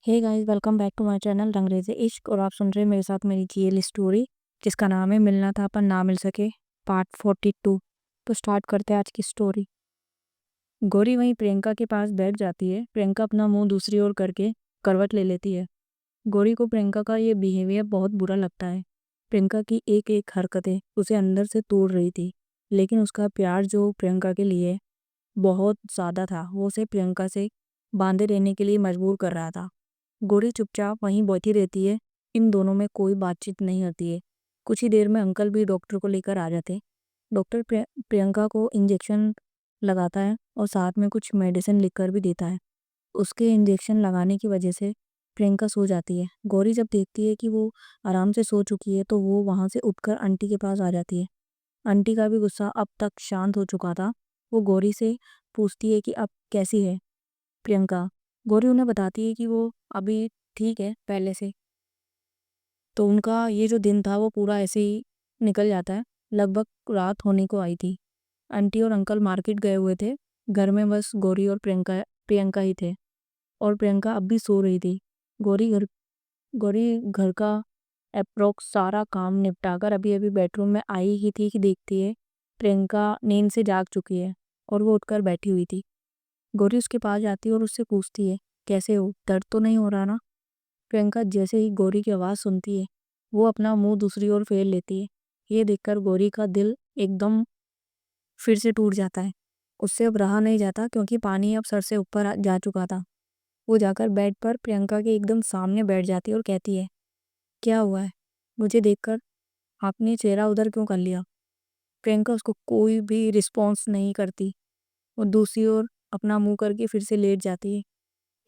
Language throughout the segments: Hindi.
Hey guys, welcome back to my channel Rangreze Ishq. और आप सुन रहे हैं मेरे साथ मेरी जीएल स्टोरी जिसका नाम है मिलना था पर ना मिल सके पार्ट 42। तो स्टार्ट करते हैं आज की स्टोरी। गौरी वहीं प्रियंका के पास बैठ जाती है। प्रियंका अपना मुंह दूसरी ओर करके करवट ले लेती है। गौरी को प्रियंका का ये बिहेवियर बहुत बुरा लगता है। प्रियंका की एक एक हरकतें उसे अंदर से तोड़ रही थी, लेकिन उसका प्यार जो प्रियंका के लिए बहुत ज़्यादा था वो उसे प्रियंका से बांधे रहने के लिए मजबूर कर रहा था। गौरी चुपचाप वहीं बैठी रहती है। इन दोनों में कोई बातचीत नहीं होती है। कुछ ही देर में अंकल भी डॉक्टर को लेकर आ जाते। डॉक्टर प्रियंका को इंजेक्शन लगाता है और साथ में कुछ मेडिसिन लिखकर भी देता है। उसके इंजेक्शन लगाने की वजह से प्रियंका सो जाती है। गौरी जब देखती है कि वो आराम से सो चुकी है तो वो वहाँ से उठकर आंटी के पास आ जाती है। आंटी का भी गुस्सा अब तक शांत हो चुका था। वो गौरी से पूछती है कि अब कैसी है प्रियंका। गौरी उन्हें बताती है कि वो अभी ठीक है पहले से। तो उनका ये जो दिन था वो पूरा ऐसे ही निकल जाता है। लगभग रात होने को आई थी। आंटी और अंकल मार्केट गए हुए थे। घर में बस गौरी और प्रियंका प्रियंका ही थे और प्रियंका अब भी सो रही थी। गौरी घर गौरी घर का अप्रोक्स सारा काम निपटाकर अभी अभी बेडरूम में आई ही थी कि देखती है प्रियंका नींद से जाग चुकी है और वो उठकर बैठी हुई थी। गौरी उसके पास जाती है और उससे पूछती है, कैसे हो, दर्द तो नहीं हो रहा ना। प्रियंका जैसे ही गौरी की आवाज़ सुनती है वो अपना मुंह दूसरी ओर फेर लेती है। ये देखकर गौरी का दिल एकदम फिर से टूट जाता है। उससे अब रहा नहीं जाता क्योंकि पानी अब सर से ऊपर जा चुका था। वो जाकर बेड पर प्रियंका के एकदम सामने बैठ जाती है और कहती है, क्या हुआ है, मुझे देखकर आपने चेहरा उधर क्यों कर लिया। प्रियंका उसको कोई भी रिस्पॉन्स नहीं करती। वो दूसरी ओर अपना मुंह करके फिर से लेट जाती है।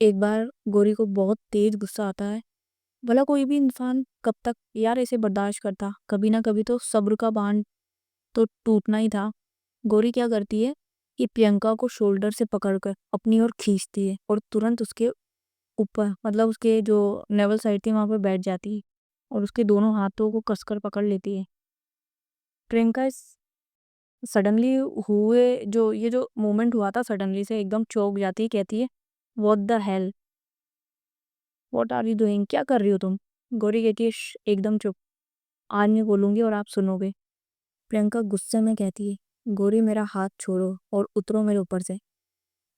एक बार गौरी को बहुत तेज गुस्सा आता है। भला कोई भी इंसान कब तक यार ऐसे बर्दाश्त करता, कभी ना कभी तो सब्र का बांध तो टूटना ही था। गौरी क्या करती है कि प्रियंका को शोल्डर से पकड़कर अपनी ओर खींचती है और तुरंत उसके ऊपर मतलब उसके जो नेवल साइड थी वहां पर बैठ जाती है और उसके दोनों हाथों को कसकर पकड़ लेती है। प्रियंका इस सडनली हुए जो ये जो मोमेंट हुआ था सडनली से एकदम चौंक जाती है। कहती है, what the hell, what are you doing, क्या कर रही हो तुम। गौरी कहती है, "श्श, एकदम चुप, आज मैं बोलूंगी और आप सुनोगे।" प्रियंका गुस्से में कहती है, गौरी मेरा हाथ छोड़ो और उतरो मेरे ऊपर से।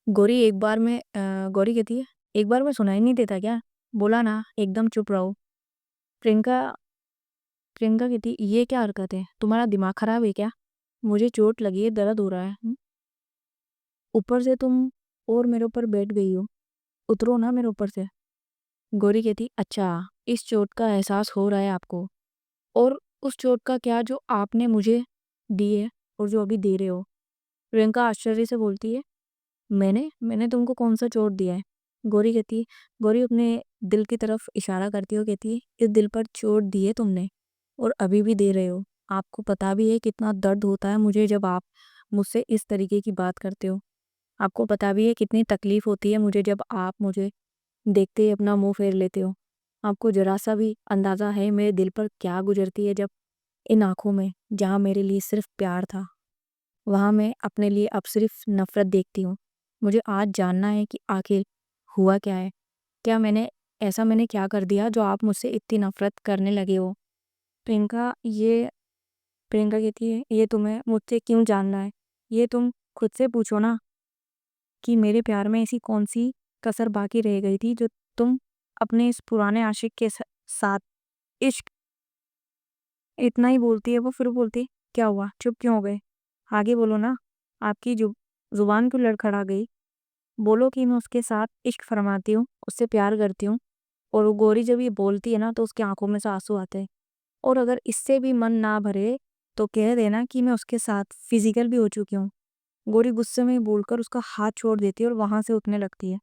गौरी कहती है, एक बार में सुनाई नहीं देता क्या, बोला ना एकदम चुप रहो। प्रियंका प्रियंका कहती, ये क्या हरकत है, तुम्हारा दिमाग खराब है क्या, मुझे चोट लगी है, दर्द हो रहा है। ऊपर से तुम और मेरे ऊपर बैठ गई हो, उतरो ना मेरे ऊपर से। गौरी कहती, अच्छा, इस चोट का एहसास हो रहा है आपको, और उस चोट का क्या जो आपने मुझे दी है और जो अभी दे रहे हो। प्रियंका आश्चर्य से बोलती है, मैंने मैंने तुमको कौन सा चोट दिया है। गौरी कहती है, गौरी अपने दिल की तरफ इशारा करती हो, कहती है, इस दिल पर चोट दी है तुमने और अभी भी दे रहे हो। आपको पता भी है कितना दर्द होता है मुझे जब आप मुझसे इस तरीके की बात करते हो। आपको पता भी है कितनी तकलीफ होती है मुझे जब आप मुझे देखते ही अपना मुंह फेर लेते हो। आपको जरा सा भी अंदाज़ा है मेरे दिल पर क्या गुजरती है जब इन आँखों में, जहाँ मेरे लिए सिर्फ प्यार था, वहाँ मैं अपने लिए अब सिर्फ नफ़रत देखती हूँ। मुझे आज जानना है कि आखिर हुआ क्या है? क्या मैंने क्या कर दिया जो आप मुझसे इतनी नफ़रत करने लगे हो? प्रियंका ये प्रियंका कहती है, ये तुम्हें मुझसे क्यों जानना है? ये तुम खुद से पूछो ना कि मेरे प्यार में ऐसी कौन-सी कसर बाकी रह गई थी जो तुम अपने इस पुराने आशिक के साथ इश्क। इतना ही बोलती है वो, फिर बोलती, क्या हुआ? चुप क्यों हो गए? आगे बोलो ना, आपकी ज़ुबान क्यों लड़खड़ा गई? बोलो कि मैं उसके साथ इश्क फरमाती हूँ, उससे प्यार करती हूँ। और वो गौरी जब ये बोलती है ना तो उसकी आँखों में से आँसू आते हैं। और अगर इससे भी मन ना भरे तो कह देना कि मैं उसके साथ फिज़िकल भी हो चुकी हूँ। गौरी गुस्से में बोलकर उसका हाथ छोड़ देती है और वहाँ से उठने लगती है।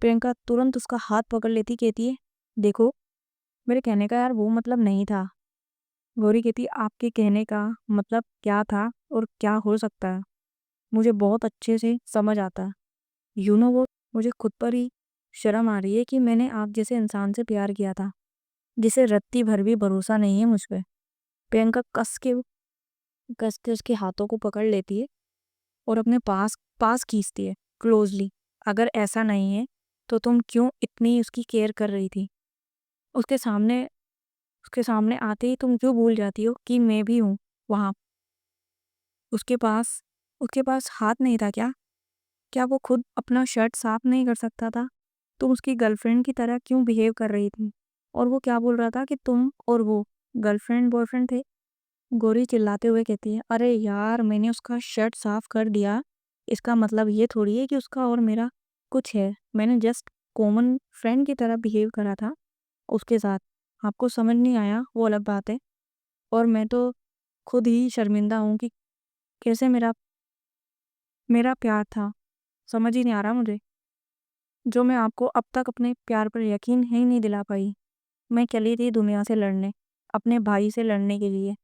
प्रियंका तुरंत उसका हाथ पकड़ लेती, कहती है, देखो, मेरे कहने का यार वो मतलब नहीं था। गौरी कहती, आपके कहने का मतलब क्या था और क्या हो सकता है, मुझे बहुत अच्छे से समझ आता है। यू नो वो, मुझे खुद पर ही शर्म आ रही है कि मैंने आप जैसे इंसान से प्यार किया था जिसे रत्ती भर भी भरोसा नहीं है मुझ पे। प्रियंका कस के उसके हाथों को पकड़ लेती है और अपने पास पास खींचती है क्लोजली। अगर ऐसा नहीं है तो तुम क्यों इतनी उसकी केयर कर रही थी? उसके सामने उसके सामने आते ही तुम क्यों भूल जाती हो कि मैं भी हूँ वहाँ? उसके पास उसके पास हाथ नहीं था क्या? क्या वो खुद अपना शर्ट साफ नहीं कर सकता था? तुम उसकी गर्लफ्रेंड की तरह क्यों बिहेव कर रही थी? और वो क्या बोल रहा था कि तुम और वो गर्लफ्रेंड बॉयफ्रेंड थे? गोरी चिल्लाते हुए कहती है, अरे यार मैंने उसका शर्ट साफ कर दिया, इसका मतलब ये थोड़ी है कि उसका और मेरा कुछ है। मैंने जस्ट कॉमन फ्रेंड की तरह बिहेव करा था उसके साथ। आपको समझ नहीं आया वो अलग बात है, और मैं तो खुद ही शर्मिंदा हूँ कि कैसे मेरा मेरा प्यार था। समझ ही नहीं आ रहा मुझे, जो मैं आपको अब तक अपने प्यार पर यकीन ही नहीं दिला पाई। मैं चली थी दुनिया से लड़ने, अपने भाई से लड़ने के लिए।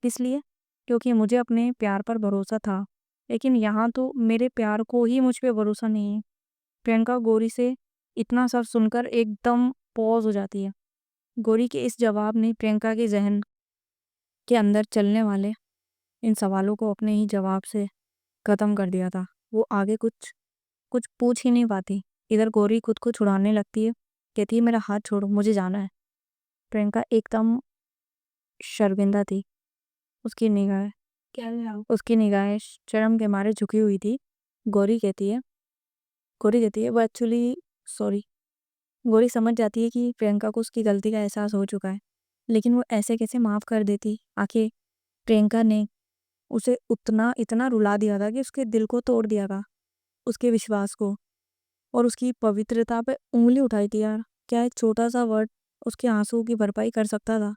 किस लिए? क्योंकि मुझे अपने प्यार पर भरोसा था। लेकिन यहाँ तो मेरे प्यार को ही मुझ पे भरोसा नहीं है। प्रियंका गोरी से इतना सब सुनकर एकदम पॉज हो जाती है। गोरी के इस जवाब ने प्रियंका के जहन के अंदर चलने वाले इन सवालों को अपने ही जवाब से ख़त्म कर दिया था। वो आगे कुछ कुछ पूछ ही नहीं पाती। इधर गोरी खुद को छुड़ाने लगती है, कहती है मेरा हाथ छोड़ो, मुझे जाना है। प्रियंका एकदम शर्मिंदा थी। उसकी निगाह उसकी निगाहें शर्म के मारे झुकी हुई थी। गौरी कहती है गौरी कहती है वो एक्चुअली सॉरी। गौरी समझ जाती है कि प्रियंका को उसकी गलती का एहसास हो चुका है, लेकिन वो ऐसे कैसे माफ़ कर देती? आखिर प्रियंका ने उसे उतना इतना रुला दिया था कि उसके दिल को तोड़ दिया था, उसके विश्वास को, और उसकी पवित्रता पे उंगली उठाई थी यार। क्या एक छोटा सा वर्ड उसके आंसू की भरपाई कर सकता था?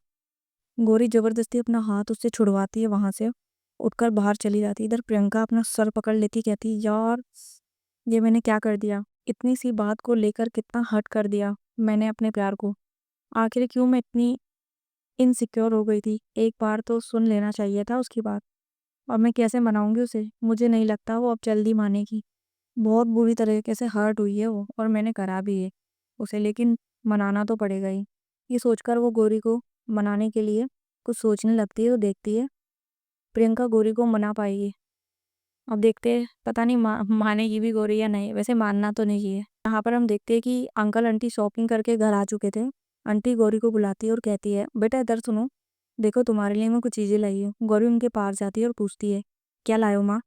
गौरी जबरदस्ती अपना हाथ उससे छुड़वाती है, वहां से उठकर बाहर चली जाती। इधर प्रियंका अपना सर पकड़ लेती, कहती यार ये मैंने क्या कर दिया? इतनी सी बात को लेकर कितना हर्ट कर दिया मैंने अपने प्यार को। आखिर क्यों मैं इतनी इनसिक्योर हो गई थी? एक बार तो सुन लेना चाहिए था उसकी बात। अब मैं कैसे मनाऊंगी उसे? मुझे नहीं लगता वो अब जल्दी मानेगी। बहुत बुरी तरीके से हर्ट हुई है वो, और मैंने करा भी है उसे, लेकिन मनाना तो पड़ेगा ही। ये सोचकर वो गोरी को मनाने के लिए कुछ सोचने लगती है, तो देखती है प्रियंका गोरी को मना पाएगी। अब देखते हैं, पता नहीं मानेगी भी गोरी या नहीं। वैसे मानना तो नहीं चाहिए। यहाँ पर हम देखते हैं कि अंकल आंटी शॉपिंग करके घर आ चुके थे। आंटी गौरी को बुलाती है और कहती है बेटा इधर सुनो, देखो तुम्हारे लिए मैं कुछ चीज़ें लाई हूँ। गौरी उनके पास जाती है और पूछती है क्या लाए हो माँ?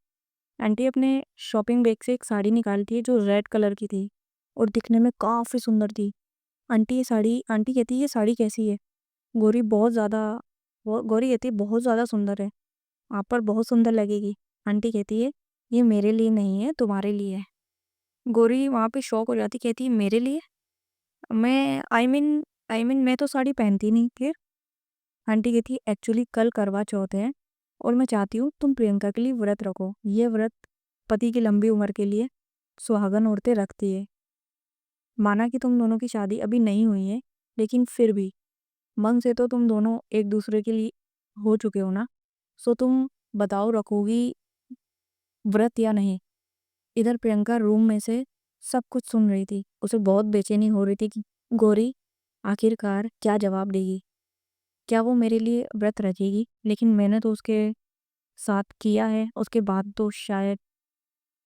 आंटी अपने शॉपिंग बैग से एक साड़ी निकालती है जो रेड कलर की थी और दिखने में काफ़ी सुंदर थी। आंटी कहती है ये साड़ी कैसी है? गौरी बहुत ज़्यादा गौरी कहती है बहुत ज़्यादा सुंदर है, आप पर बहुत सुंदर लगेगी। आंटी कहती है ये मेरे लिए नहीं है, तुम्हारे लिए है। गौरी वहाँ पे शॉक हो जाती, कहती है मेरे लिए? मैं आई मीन मैं तो साड़ी पहनती नहीं फिर। आंटी कहती है एक्चुअली कल करवा चौथ है और मैं चाहती हूँ तुम प्रियंका के लिए व्रत रखो। ये व्रत पति की लंबी उम्र के लिए सुहागन औरतें रखती है। माना कि तुम दोनों की शादी अभी नहीं हुई है, लेकिन फिर भी मन से तो तुम दोनों एक दूसरे के लिए हो चुके हो ना। सो तुम बताओ रखोगी व्रत या नहीं? इधर प्रियंका रूम में से सब कुछ सुन रही थी। उसे बहुत बेचैनी हो रही थी कि गौरी आखिरकार क्या जवाब देगी। क्या वो मेरे लिए व्रत रखेगी? लेकिन मैंने तो उसके साथ किया है, उसके बाद तो शायद।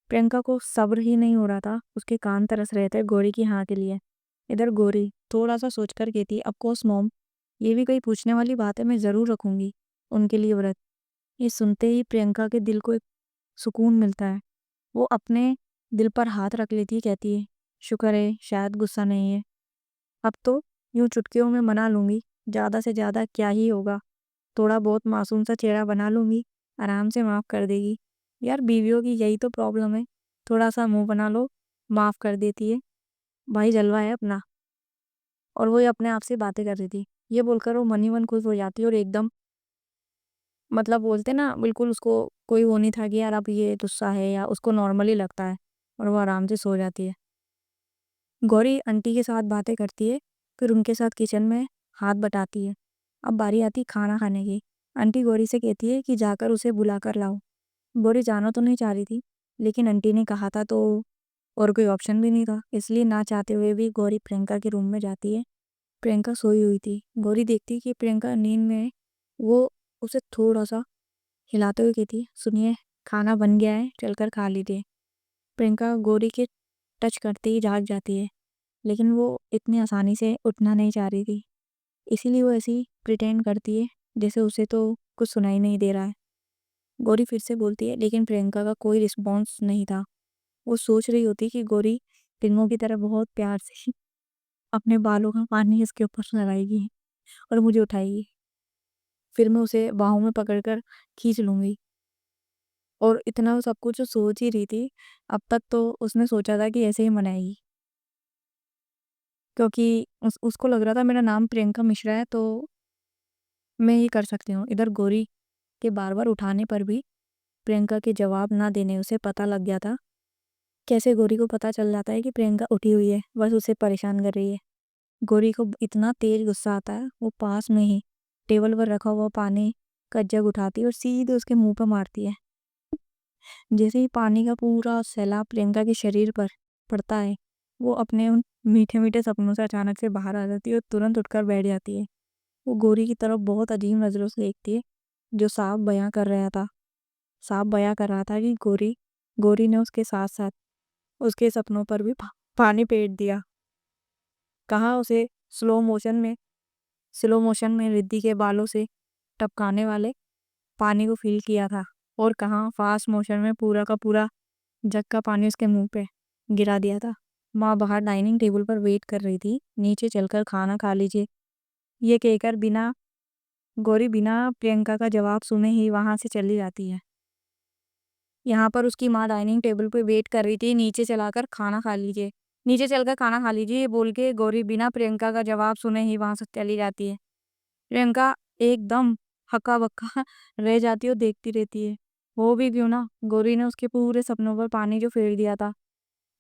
प्रियंका को सब्र ही नहीं हो रहा था, उसके कान तरस रहे थे गौरी की हाँ के लिए। इधर गौरी थोड़ा सा सोचकर कहती अफकोर्स मॉम, ये भी कोई पूछने वाली बात है, मैं ज़रूर रखूंगी उनके लिए व्रत। ये सुनते ही प्रियंका के दिल को एक सुकून मिलता है। वो अपने दिल पर हाथ रख लेती है, कहती है शुक्र है शायद गुस्सा नहीं है। अब तो यूं चुटकियों में मना लूंगी, ज़्यादा से ज़्यादा क्या ही होगा, थोड़ा बहुत मासूम सा चेहरा बना लूंगी, आराम से माफ़ कर देगी। यार बीवियों की यही तो प्रॉब्लम है, थोड़ा सा मुंह बना लो माफ़ कर देती है। भाई जलवा है अपना। और वो अपने आप से बातें कर रही थी। ये बोलकर वो मन ही मन खुश हो जाती है और एकदम मतलब बोलते ना बिल्कुल उसको कोई वो नहीं था कि यार अब ये गुस्सा है या उसको नॉर्मली लगता है, और वो आराम से सो जाती है। गौरी आंटी के साथ बातें करती है, फिर उनके साथ किचन में हाथ बटाती है। अब बारी आती खाना खाने की। आंटी गौरी से कहती है कि जाकर उसे बुला कर लाओ। गौरी जाना तो नहीं चाह रही थी, लेकिन आंटी ने कहा था तो और कोई ऑप्शन भी नहीं था, इसलिए ना चाहते हुए भी गौरी प्रियंका के रूम में जाती है। प्रियंका सोई हुई थी। गौरी देखती कि प्रियंका नींद में है। वो उसे थोड़ा सा हिलाते हुए कहती सुनिए खाना बन गया है, चलकर खा लीजिए। प्रियंका गौरी के टच करते ही जाग जाती है। लेकिन वो इतनी आसानी से उठना नहीं चाह रही थी। इसीलिए वो ऐसे ही प्रिटेंड करती है जैसे उसे तो कुछ सुनाई नहीं दे रहा है। गौरी फिर से बोलती है, लेकिन प्रियंका का कोई रिस्पॉन्स नहीं था। वो सोच रही होती कि गौरी फिल्मों की तरह बहुत प्यार से अपने बालों का पानी इसके ऊपर लगाएगी और मुझे उठाएगी। फिर मैं उसे बाहों में पकड़कर खींच लूँगी। और इतना वो सब कुछ जो सोच ही रही थी, अब तक तो उसने सोचा था कि ऐसे ही मनाएगी। क्योंकि उसको लग रहा था मेरा नाम प्रियंका मिश्रा है, तो मैं ये कर सकती हूँ। इधर गौरी के बार-बार उठाने पर भी प्रियंका के जवाब ना देने उसे पता लग गया था। कैसे गौरी को पता चल जाता है कि प्रियंका उठी हुई है, बस उसे परेशान कर रही है। गौरी को इतना तेज गुस्सा आता है, वो पास में ही टेबल पर रखा हुआ पानी का जग उठाती है और सीधे उसके मुंह पर मारती है। जैसे ही पानी का पूरा सैलाब प्रियंका के शरीर पर पड़ता है, वो अपने उन मीठे मीठे सपनों से अचानक से बाहर आ जाती है और तुरंत उठकर बैठ जाती है। वो गौरी की तरफ बहुत अजीब नज़रों से देखती है, जो साफ बयां कर रहा था कि गौरी गौरी ने उसके साथ साथ उसके सपनों पर भी पानी फेर दिया। कहाँ उसे स्लो मोशन में रिद्धि के बालों से टपकाने वाले पानी को फील किया था, और कहाँ फास्ट मोशन में पूरा का पूरा जग का पानी उसके मुंह पे गिरा दिया था। माँ बाहर डाइनिंग टेबल पर वेट कर रही थी, नीचे चलकर खाना खा लीजिए, ये कहकर गौरी बिना प्रियंका का जवाब सुने ही वहां से चली जाती है। यहाँ पर उसकी माँ डाइनिंग टेबल पे वेट कर रही थी, नीचे चलकर खाना खा लीजिए ये बोल के गौरी बिना प्रियंका का जवाब सुने ही वहां से चली जाती है। प्रियंका एकदम हक्का बक्का रह जाती है और देखती रहती है। वो भी क्यों ना, गौरी ने उसके पूरे सपनों पर पानी जो फेर दिया था,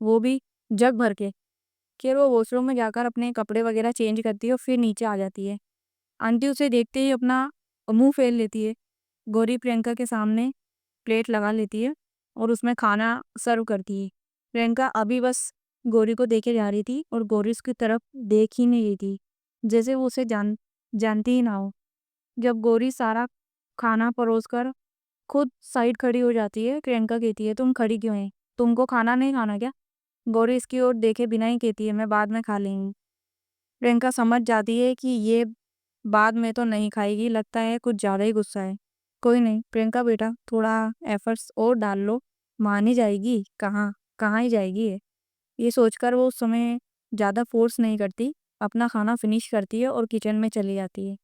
वो भी जग भर के। फिर वो वॉशरूम में जाकर अपने कपड़े वगैरह चेंज करती है और फिर नीचे आ जाती है। आंटी उसे देखते ही अपना मुंह फेर लेती है। गौरी प्रियंका के सामने प्लेट लगा लेती है और उसमें खाना सर्व करती है। प्रियंका अभी बस गौरी को देखे जा रही थी और गौरी उसकी तरफ देख ही नहीं रही थी, जैसे वो उसे जानती ही ना हो। जब गौरी सारा खाना परोस कर खुद साइड खड़ी हो जाती है, प्रियंका कहती है, तुम खड़ी क्यों है, तुमको खाना नहीं खाना क्या? गौरी इसकी ओर देखे बिना ही कहती है, मैं बाद में खा लेंगी। प्रियंका समझ जाती है कि ये बाद में तो नहीं खाएगी, लगता है कुछ ज़्यादा ही गुस्सा है। कोई नहीं प्रियंका बेटा, थोड़ा एफर्ट्स और डाल लो, मान ही जाएगी। कहाँ कहाँ ही जाएगी ये। ये सोचकर वो उस समय ज़्यादा फोर्स नहीं करती, अपना खाना फिनिश करती है और किचन में चली जाती है।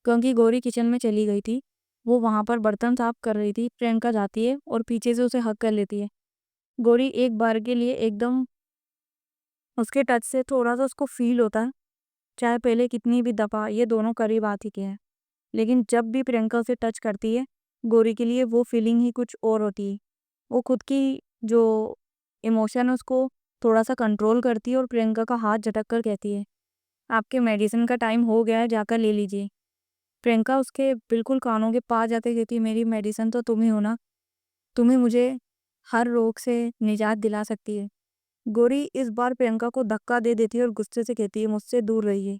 क्योंकि गौरी किचन में चली गई थी, वो वहाँ पर बर्तन साफ कर रही थी। प्रियंका जाती है और पीछे से उसे हक कर लेती है। गौरी एक बार के लिए एकदम उसके टच से थोड़ा सा उसको फील होता है, चाहे पहले कितनी भी दफ़ा ये दोनों करीब आ चुके हैं, लेकिन जब भी प्रियंका उसे टच करती है, गौरी के लिए वो फीलिंग ही कुछ और होती है। वो खुद की जो इमोशन है उसको थोड़ा सा कंट्रोल करती है और प्रियंका का हाथ झटक कर कहती है, आपके मेडिसिन का टाइम हो गया है, जाकर ले लीजिए। प्रियंका उसके बिल्कुल कानों के पास जाते कहती है, मेरी मेडिसिन तो तुम ही हो ना, तुम्ही मुझे हर रोग से निजात दिला सकती है। गौरी इस बार प्रियंका को धक्का दे देती है और गुस्से से कहती है, मुझसे दूर रहिए,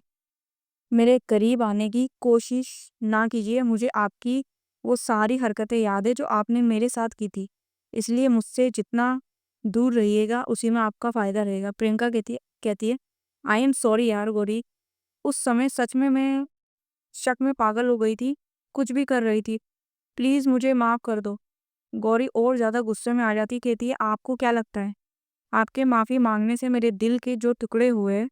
मेरे करीब आने की कोशिश ना कीजिए। मुझे आपकी वो सारी हरकतें याद है जो आपने मेरे साथ की थी, इसलिए मुझसे जितना दूर रहिएगा उसी में आपका फ़ायदा रहेगा। प्रियंका कहती है आई एम सॉरी यार गौरी, उस समय सच में मैं शक में पागल हो गई थी, कुछ भी कर रही थी, प्लीज़ मुझे माफ़ कर दो। गौरी और ज़्यादा गुस्से में आ जाती, कहती है, आपको क्या लगता है आपके माफ़ी मांगने से मेरे दिल के जो टुकड़े हुए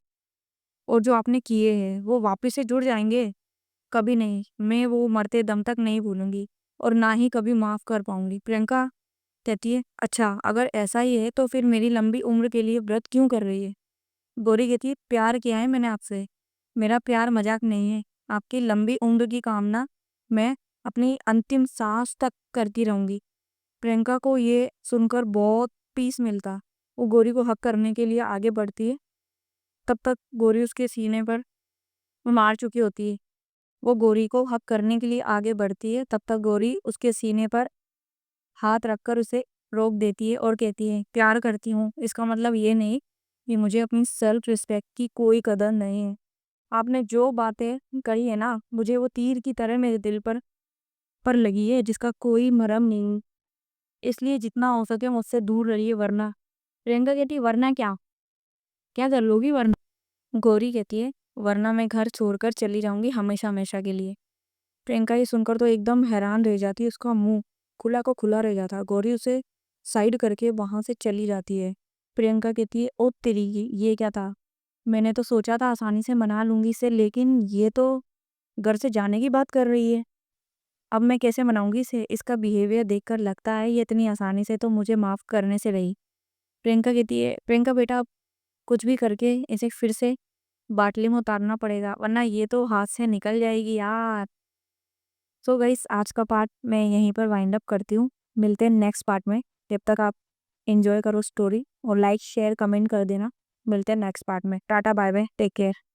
और जो आपने किए हैं वो वापस से जुड़ जाएंगे? कभी नहीं, मैं वो मरते दम तक नहीं भूलूंगी और ना ही कभी माफ़ कर पाऊंगी। प्रियंका कहती है, अच्छा अगर ऐसा ही है तो फिर मेरी लंबी उम्र के लिए व्रत क्यों कर रही है? गौरी कहती है, प्यार किया है मैंने आपसे, मेरा प्यार मजाक नहीं है। आपकी लंबी उम्र की कामना मैं अपनी अंतिम सांस तक करती रहूंगी। प्रियंका को ये सुनकर बहुत पीस मिलता। वो गौरी को हक करने के लिए आगे बढ़ती है, तब तक गौरी उसके सीने पर मार चुकी होती है। वो गौरी को हक करने के लिए आगे बढ़ती है, तब तक गौरी उसके सीने पर हाथ रखकर उसे रोक देती है और कहती है, प्यार करती हूँ इसका मतलब ये नहीं कि मुझे अपनी सेल्फ रिस्पेक्ट की कोई कदर नहीं है। आपने जो बातें कही है ना, मुझे वो तीर की तरह मेरे दिल पर लगी है, जिसका कोई मरहम नहीं। इसलिए जितना हो सके मुझसे दूर रहिए, वरना। प्रियंका कहती, वरना क्या, क्या कर लोगी वरना? गौरी कहती है वरना मैं घर छोड़कर चली जाऊंगी हमेशा हमेशा के लिए। प्रियंका ये सुनकर तो एकदम हैरान रह जाती है, उसका मुंह खुला को खुला रह जाता। गौरी उसे साइड करके वहां से चली जाती है। प्रियंका कहती है ओ तेरी की, ये क्या था? मैंने तो सोचा था आसानी से मना लूंगी इसे, लेकिन ये तो घर से जाने की बात कर रही है। अब मैं कैसे मनाऊंगी इसे? इसका बिहेवियर देखकर लगता है ये इतनी आसानी से तो मुझे माफ करने से रही। प्रियंका कहती है प्रियंका बेटा, अब कुछ भी करके इसे फिर से बाटली में उतारना पड़ेगा, वरना ये तो हाथ से निकल जाएगी यार। सो गाइस, आज का पार्ट मैं यहीं पर वाइंड अप करती हूँ। मिलते हैं नेक्स्ट पार्ट में। जब तक आप एंजॉय करो स्टोरी और लाइक शेयर कमेंट कर देना। मिलते हैं नेक्स्ट पार्ट में। Tata bye bye, take care.